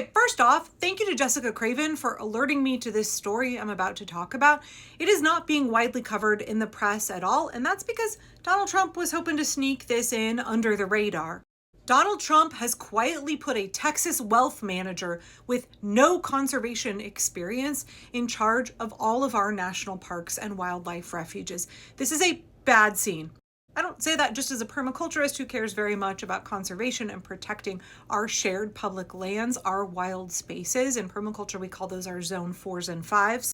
Okay, first off, thank you to Jessica Craven for alerting me to this story I'm about to talk about. It is not being widely covered in the press at all, and that's because Donald Trump was hoping to sneak this in under the radar. Donald Trump has quietly put a Texas wealth manager with no conservation experience in charge of all of our national parks and wildlife refuges. This is a bad scene. I don't say that just as a permaculturist who cares very much about conservation and protecting our shared public lands, our wild spaces. In permaculture, we call those our zone 4s and 5s.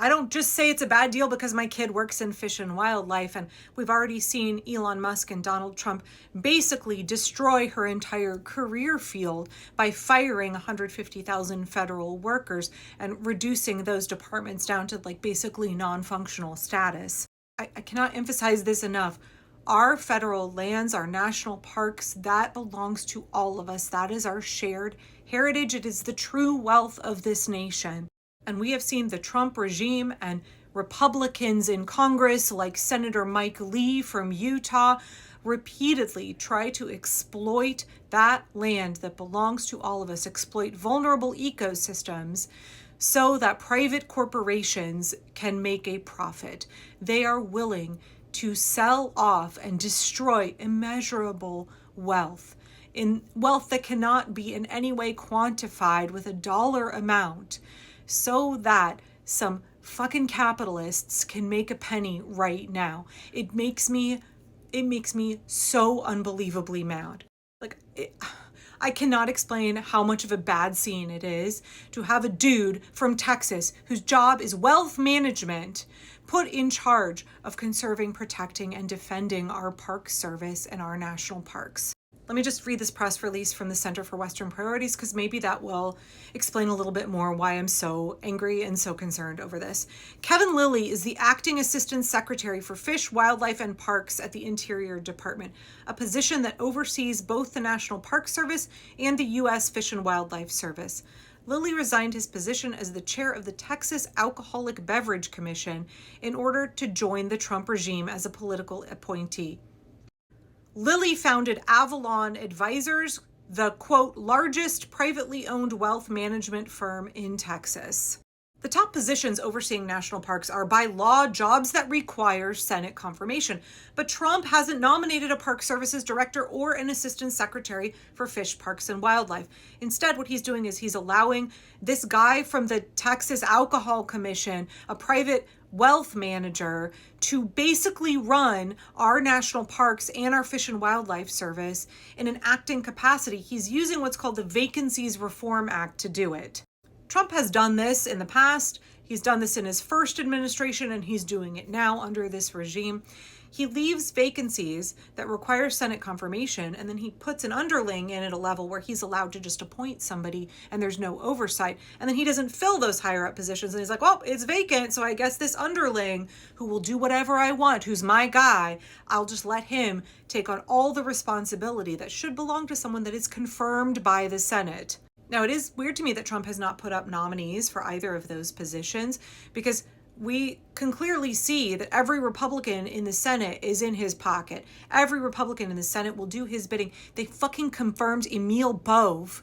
I don't just say it's a bad deal because my kid works in fish and wildlife, and we've already seen Elon Musk and Donald Trump basically destroy her entire career field by firing 150,000 federal workers and reducing those departments down to basically non-functional status. I cannot emphasize this enough. Our federal lands, our national parks, that belongs to all of us. That is our shared heritage. It is the true wealth of this nation. And we have seen the Trump regime and Republicans in Congress, like Senator Mike Lee from Utah, repeatedly try to exploit that land that belongs to all of us, exploit vulnerable ecosystems so that private corporations can make a profit. They are willing to sell off and destroy immeasurable wealth, in wealth that cannot be in any way quantified with a dollar amount, so that some fucking capitalists can make a penny right now. It makes me so unbelievably mad. I cannot explain how much of a bad scene it is to have a dude from Texas whose job is wealth management put in charge of conserving, protecting, and defending our park service and our national parks. Let me just read this press release from the Center for Western Priorities, because maybe that will explain a little bit more why I'm so angry and so concerned over this. Kevin Lilly is the Acting Assistant Secretary for Fish, Wildlife, and Parks at the Interior Department, a position that oversees both the National Park Service and the U.S. Fish and Wildlife Service. Lilly resigned his position as the chair of the Texas Alcoholic Beverage Commission in order to join the Trump regime as a political appointee. Lilly founded Avalon Advisors, the, quote, largest privately owned wealth management firm in Texas. The top positions overseeing national parks are by law jobs that require Senate confirmation, but Trump hasn't nominated a Park Services director or an assistant secretary for fish, parks, and wildlife. Instead, what he's doing is he's allowing this guy from the Texas Alcohol Commission, a private wealth manager, to basically run our national parks and our Fish and Wildlife Service in an acting capacity. He's using what's called the Vacancies Reform Act to do it. Trump has done this in the past. He's done this in his first administration, and he's doing it now under this regime. He leaves vacancies that require Senate confirmation, and then he puts an underling in at a level where he's allowed to just appoint somebody and there's no oversight. And then he doesn't fill those higher up positions, and he's like, well, it's vacant, so I guess this underling who will do whatever I want, who's my guy, I'll just let him take on all the responsibility that should belong to someone that is confirmed by the Senate. Now, it is weird to me that Trump has not put up nominees for either of those positions, because we can clearly see that every Republican in the Senate is in his pocket. Every Republican in the Senate will do his bidding. They fucking confirmed Emil Bove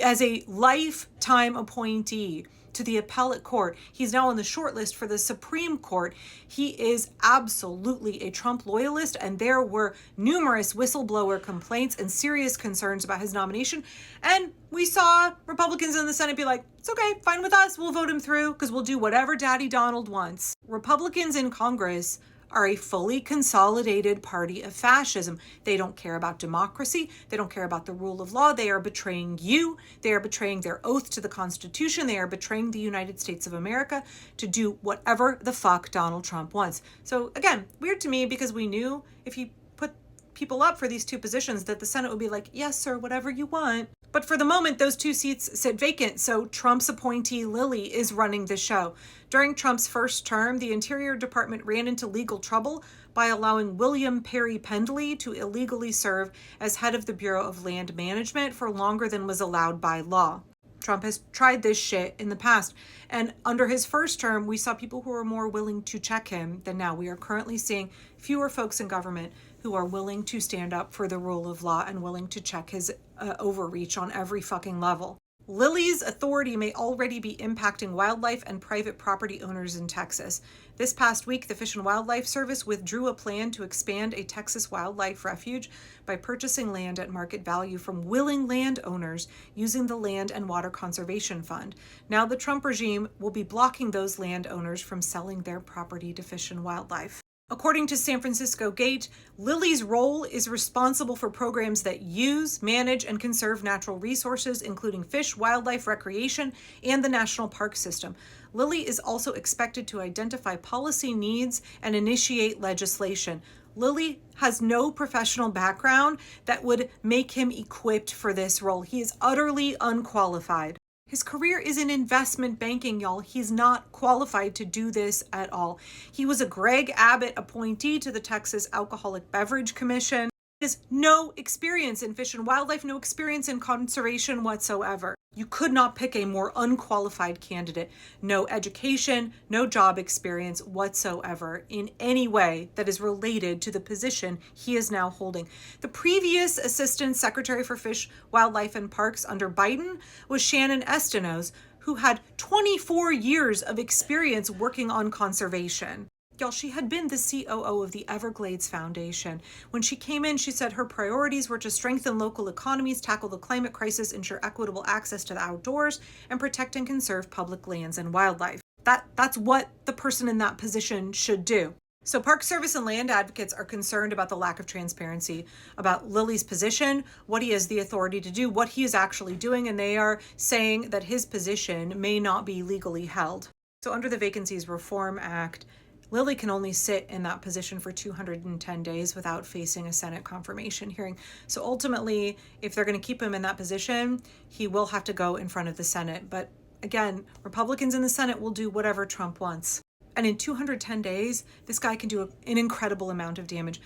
as a lifetime appointee to the appellate court. He's now on the short list for the Supreme Court. He is absolutely a Trump loyalist, and there were numerous whistleblower complaints and serious concerns about his nomination. And we saw Republicans in the Senate be like, it's okay, fine with us, we'll vote him through because we'll do whatever Daddy Donald wants. Republicans in Congress are a fully consolidated party of fascism. They don't care about democracy. They don't care about the rule of law. They are betraying you. They are betraying their oath to the Constitution. They are betraying the United States of America to do whatever the fuck Donald Trump wants. So again, weird to me, because we knew if he put people up for these two positions that the Senate would be like, yes, sir, whatever you want. But for the moment, those two seats sit vacant, so Trump's appointee Lilly is running the show. During Trump's first term, the Interior Department ran into legal trouble by allowing William Perry Pendley to illegally serve as head of the Bureau of Land Management for longer than was allowed by law. Trump has tried this shit in the past, and under his first term, we saw people who were more willing to check him than now. We are currently seeing fewer folks in government who are willing to stand up for the rule of law and willing to check his overreach on every fucking level. Lily's authority may already be impacting wildlife and private property owners in Texas. This past week, the Fish and Wildlife Service withdrew a plan to expand a Texas wildlife refuge by purchasing land at market value from willing landowners using the Land and Water Conservation Fund. Now the Trump regime will be blocking those landowners from selling their property to Fish and Wildlife. According to San Francisco Gate, Lily's role is responsible for programs that use, manage, and conserve natural resources, including fish, wildlife, recreation, and the national park system. Lily is also expected to identify policy needs and initiate legislation. Lily has no professional background that would make him equipped for this role. He is utterly unqualified. His career is in investment banking, y'all. He's not qualified to do this at all. He was a Greg Abbott appointee to the Texas Alcoholic Beverage Commission. He has no experience in fish and wildlife, no experience in conservation whatsoever. You could not pick a more unqualified candidate. No education, no job experience whatsoever in any way that is related to the position he is now holding. The previous Assistant Secretary for Fish, Wildlife, and Parks under Biden was Shannon Estenos, who had 24 years of experience working on conservation. Y'all, she had been the COO of the Everglades Foundation. When she came in, she said her priorities were to strengthen local economies, tackle the climate crisis, ensure equitable access to the outdoors, and protect and conserve public lands and wildlife. That's what the person in that position should do. So Park Service and land advocates are concerned about the lack of transparency about Lily's position, what he has the authority to do, what he is actually doing, and they are saying that his position may not be legally held. So under the Vacancies Reform Act, Lily can only sit in that position for 210 days without facing a Senate confirmation hearing. So ultimately, if they're going to keep him in that position, he will have to go in front of the Senate. But again, Republicans in the Senate will do whatever Trump wants. And in 210 days, this guy can do an incredible amount of damage.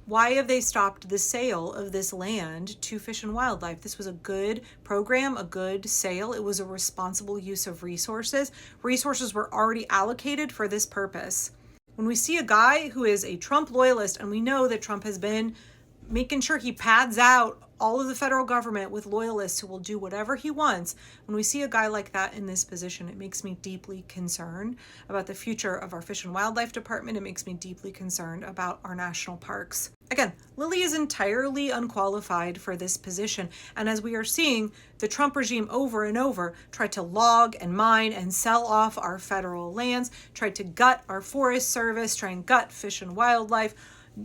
Why have they stopped the sale of this land to Fish and Wildlife? This was a good program, a good sale. It was a responsible use of resources. Resources were already allocated for this purpose. When we see a guy who is a Trump loyalist, and we know that Trump has been making sure he pads out all of the federal government with loyalists who will do whatever he wants. When we see a guy like that in this position, it makes me deeply concerned about the future of our Fish and Wildlife Department. It makes me deeply concerned about our national parks. Again, Lily is entirely unqualified for this position. And as we are seeing, the Trump regime over and over tried to log and mine and sell off our federal lands, tried to gut our Forest Service, try and gut Fish and Wildlife,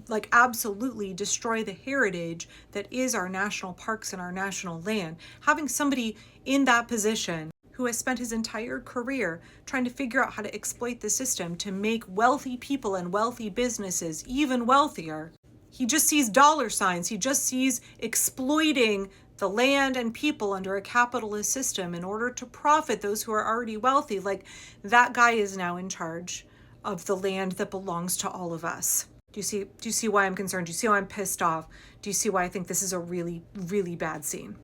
like absolutely destroy the heritage that is our national parks and our national land. Having somebody in that position who has spent his entire career trying to figure out how to exploit the system to make wealthy people and wealthy businesses even wealthier. He just sees dollar signs. He just sees exploiting the land and people under a capitalist system in order to profit those who are already wealthy. Like, that guy is now in charge of the land that belongs to all of us. Do you see why I'm concerned? Do you see why I'm pissed off? Do you see why I think this is a really, really bad scene?